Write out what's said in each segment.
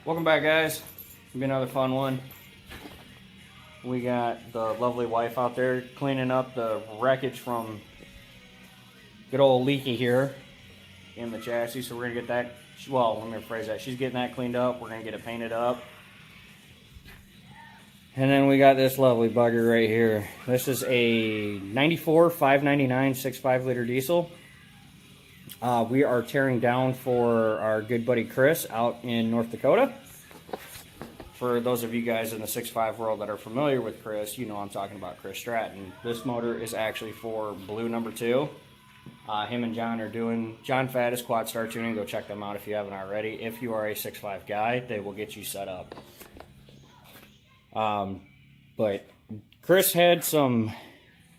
Welcome back, guys. Be another fun one. We got the lovely wife out there cleaning up the wreckage from good old Leaky here in the chassis. So we're gonna get that, well, let me rephrase that. She's getting that cleaned up. We're gonna get it painted up. And then we got this lovely bugger right here. This is a 94 599 6.5 liter diesel. We are tearing down for our good buddy Chris out in North Dakota. For those of you guys in the 6.5 world that are familiar with Chris, you know I'm talking about Chris Stratton. This motor is actually for Blue number 2. Him and John are doing John Faddis Quad Star Tuning. Go check them out if you haven't already. If you are a 6.5 guy, they will get you set up. But Chris had some,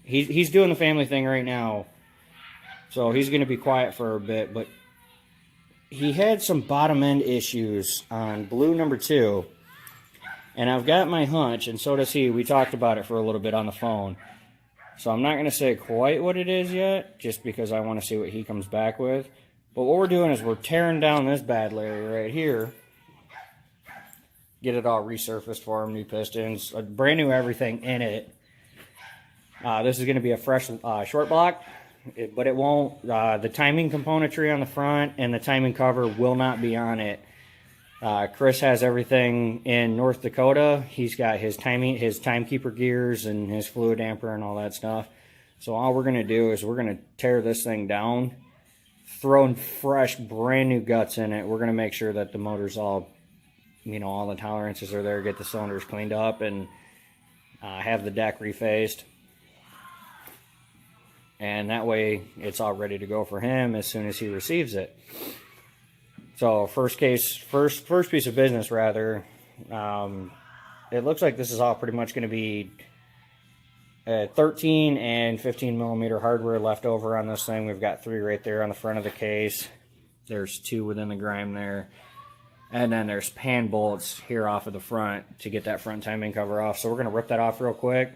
he's doing the family thing right now, so he's going to be quiet for a bit, but he had some bottom end issues on Blue number 2, and I've got my hunch, and so does he. We talked about it for a little bit on the phone, so I'm not going to say quite what it is yet, just because I want to see what he comes back with. But what we're doing is we're tearing down this bad Larry right here, get it all resurfaced for him, new pistons, a brand new everything in it. This is going to be a fresh short block, but it won't, the timing componentry on the front and the timing cover will not be on it. Chris has everything in North Dakota. He's got his timekeeper gears and his fluid damper and all that stuff. So all we're going to do is we're going to tear this thing down, throw fresh brand new guts in it. We're going to make sure that the motor's all, you know, all the tolerances are there, get the cylinders cleaned up, and have the deck refaced. And that way it's all ready to go for him as soon as he receives it. So first piece of business rather, it looks like this is all pretty much going to be 13 and 15 millimeter hardware left over on this thing. We've got 3 right there on the front of the case. There's 2 within the grime there. And then there's pan bolts here off of the front to get that front timing cover off. So we're going to rip that off real quick.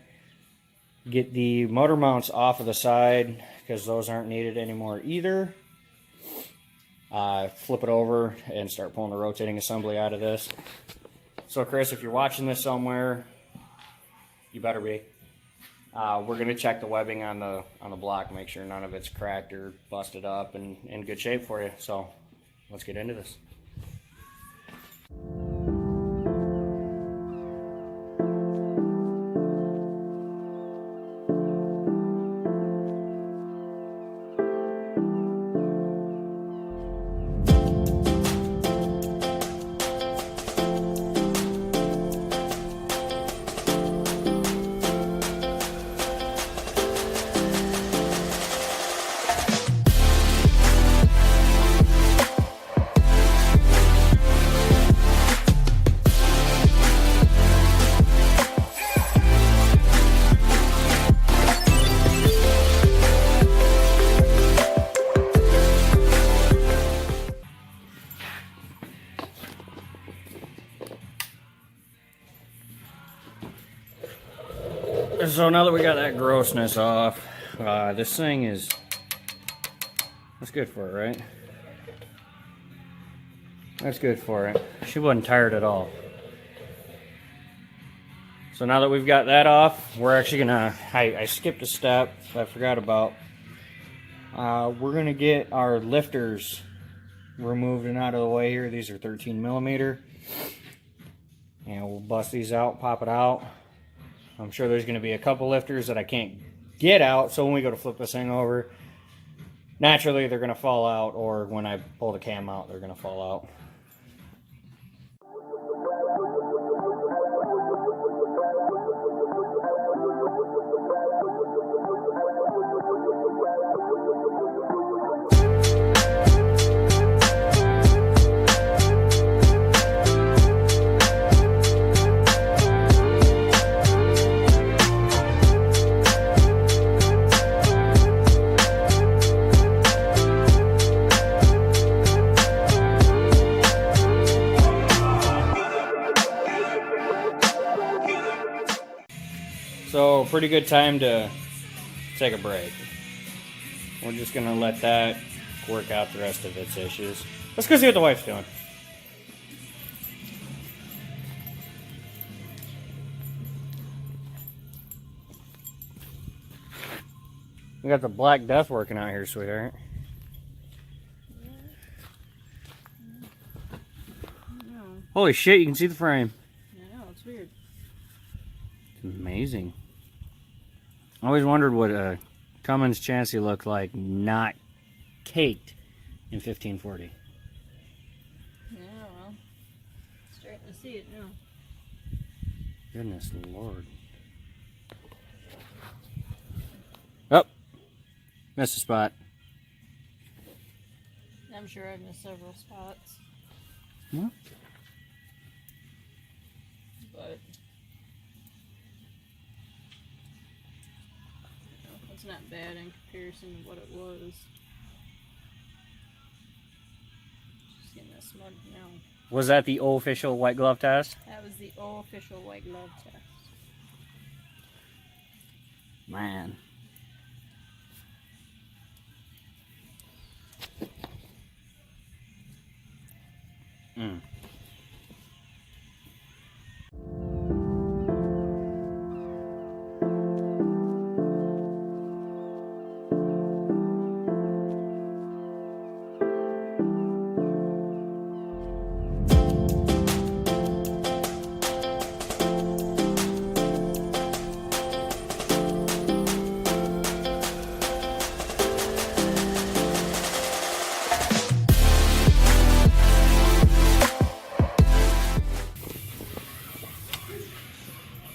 Get the motor mounts off of the side because those aren't needed anymore either. Flip it over and start pulling the rotating assembly out of this. So Chris, if you're watching this somewhere, you better be. We're going to check the webbing on the block, make sure none of it's cracked or busted up and in good shape for you. So let's get into this. So now that we got that grossness off, this thing is, that's good for it, right? That's good for it. She wasn't tired at all. So now that we've got that off, we're actually gonna, I skipped a step I forgot about. We're gonna get our lifters removed and out of the way here. These are 13 millimeter. And we'll bust these out, pop it out. I'm sure there's going to be a couple lifters that I can't get out, so when we go to flip this thing over, naturally they're going to fall out, or when I pull the cam out, they're going to fall out. So pretty good time to take a break. We're just going to let that work out the rest of its issues. Let's go see what the wife's doing. We got the Black Death working out here, sweetheart. No. Holy shit, you can see the frame. I know, it's weird. It's amazing. I always wondered what a Cummins chassis looked like not caked in 1540. Yeah, well, starting to see it now. Goodness Lord. Oh, missed a spot. I'm sure I've missed several spots. Yeah. But it's not bad in comparison to what it was. Just getting this mud now. Was that the official white glove test? That was the official white glove test. Man. Mm.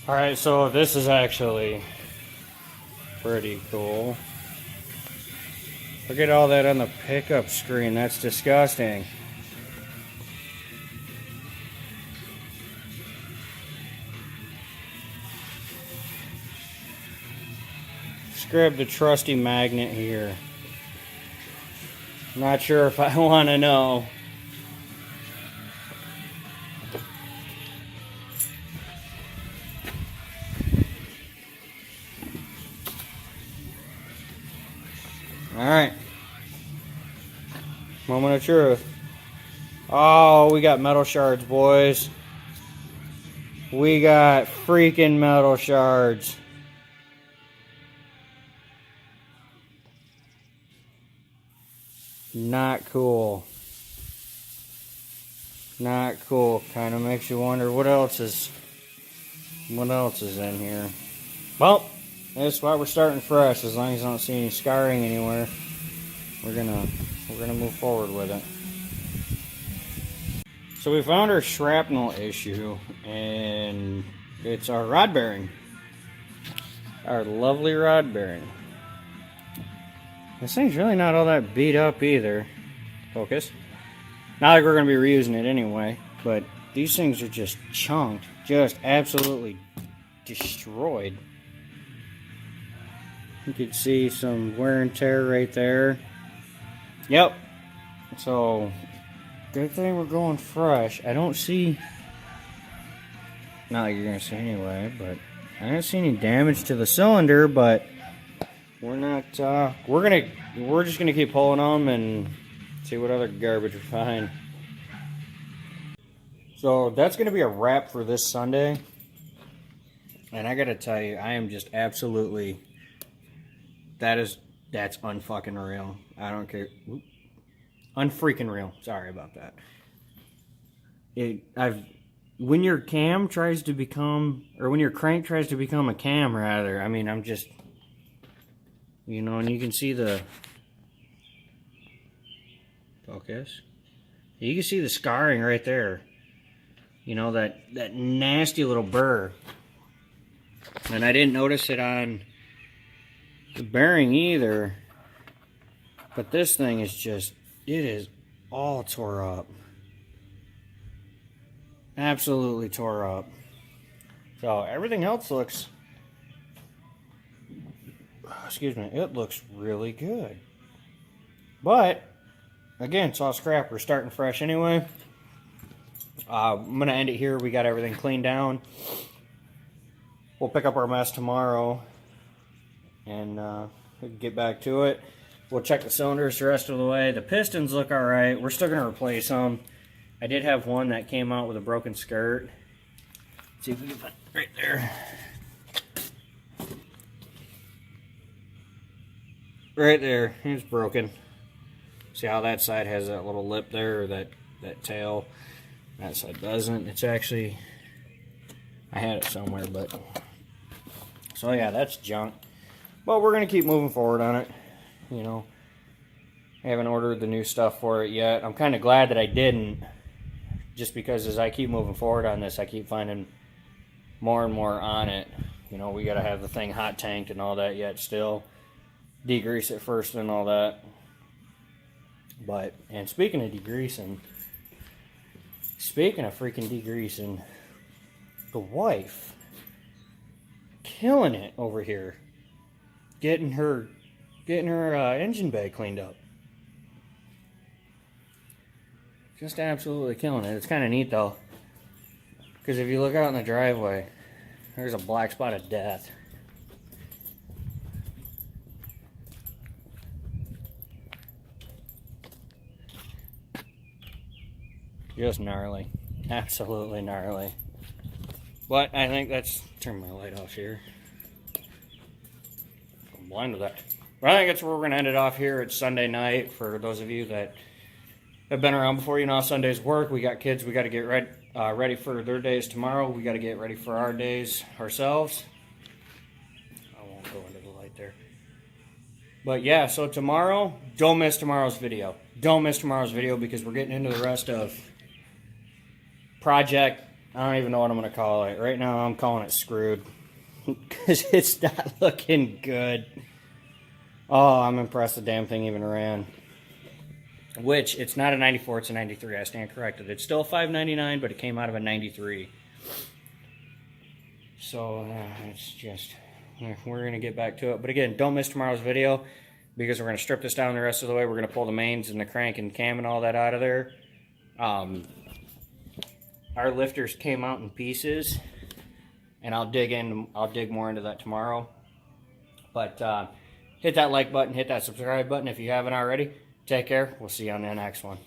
Alright, so this is actually pretty cool. Look at all that on the pickup screen. That's disgusting. Just grab the trusty magnet here. Not sure if I want to know. Alright. Moment of truth. Oh, we got metal shards, boys. We got freaking metal shards. Not cool. Not cool. Kind of makes you wonder what else is in here. Well, that's why we're starting fresh. As long as I don't see any scarring anywhere, we're gonna move forward with it. So we found our shrapnel issue, and it's our rod bearing. Our lovely rod bearing. This thing's really not all that beat up either. Focus. Not like we're gonna be reusing it anyway, but these things are just chunked, just absolutely destroyed. You can see some wear and tear right there. Yep. So, good thing we're going fresh. I don't see, not like you're gonna see anyway, but I don't see any damage to the cylinder. But we're not. We're just gonna keep pulling them and see what other garbage we find. So that's gonna be a wrap for this Sunday. And I gotta tell you, I am just absolutely. That's unfucking real. I don't care. Unfreaking real. Sorry about that. When your cam tries to become, or when your crank tries to become a cam, rather. I mean, I'm just, and you can see the focus. You can see the scarring right there. That nasty little burr. And I didn't notice it on the bearing either, but this thing is just, it is all tore up. Absolutely tore up. So everything else looks, excuse me, it looks really good. But again, it's all scrap. We're starting fresh anyway. I'm gonna end it here. We got everything cleaned down. We'll pick up our mess tomorrow and get back to it. We'll check the cylinders the rest of the way. The pistons look alright. We're still going to replace them. I did have one that came out with a broken skirt. Let's see if we can find it right there. right there, it's broken. See how that side has that little lip there, or that tail? That side doesn't. It's actually, I had it somewhere, but, so yeah, that's junk. But we're going to keep moving forward on it, you know. I haven't ordered the new stuff for it yet. I'm kind of glad that I didn't, just because as I keep moving forward on this, I keep finding more and more on it. You know, we got to have the thing hot tanked and all that yet still. Degrease it first and all that. But, and speaking of degreasing, speaking of freaking degreasing, the wife, killing it over here, getting her engine bay cleaned up. Just absolutely killing it. It's kind of neat though, because if you look out in the driveway, there's a black spot of death. Just gnarly. Absolutely gnarly. But I think that's, turn my light off here. I'm blind with that. But I think that's where we're going to end it off here. It's Sunday night. For those of you that have been around before, you know how Sundays work. We got kids. We got to get ready for their days tomorrow. We got to get ready for our days ourselves. I won't go into the light there. But yeah, so tomorrow, don't miss tomorrow's video. Don't miss tomorrow's video because we're getting into the rest of project. I don't even know what I'm going to call it. Right now, I'm calling it screwed because it's not looking good. Oh, I'm impressed the damn thing even ran. Which, it's not a 94, it's a 93. I stand corrected. It's still a 599, but it came out of a 93. So, it's just, we're going to get back to it. But again, don't miss tomorrow's video because we're going to strip this down the rest of the way. We're going to pull the mains and the crank and cam and all that out of there. Our lifters came out in pieces, and I'll dig more into that tomorrow. But hit that like button, hit that subscribe button if you haven't already. Take care. We'll see you on the next one.